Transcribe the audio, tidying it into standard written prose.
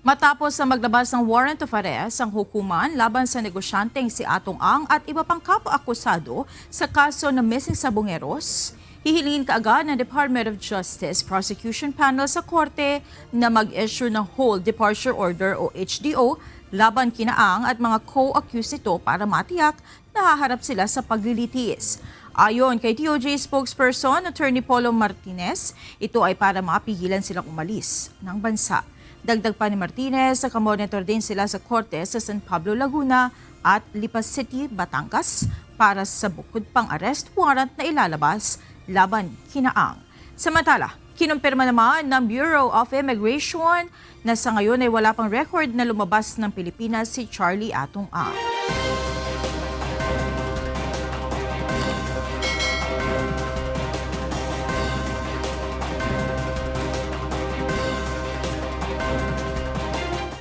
Matapos na maglabas ng warrant of arrest ang hukuman laban sa negosyanteng si Atong Ang at iba pang kapwa-akusado sa kaso na missing sabongeros, hihilingin kaagad ng Department of Justice Prosecution Panel sa korte na mag-issue ng Hold Departure Order o HDO laban kina Ang at mga co-accused nito para matiyak na haharap sila sa paglilitis. Ayon kay DOJ spokesperson Attorney Polo Martinez, ito ay para mapigilan silang umalis ng bansa. Dagdag pa ni Martinez, nakamonitor din sila sa korte sa San Pablo, Laguna at Lipas City, Batangas para sa bukod pang arrest warrant na ilalabas laban kina Ang. Samantala, kinumpirma naman ng Bureau of Immigration na sa ngayon ay wala pang record na lumabas ng Pilipinas si Charlie Atong Ang.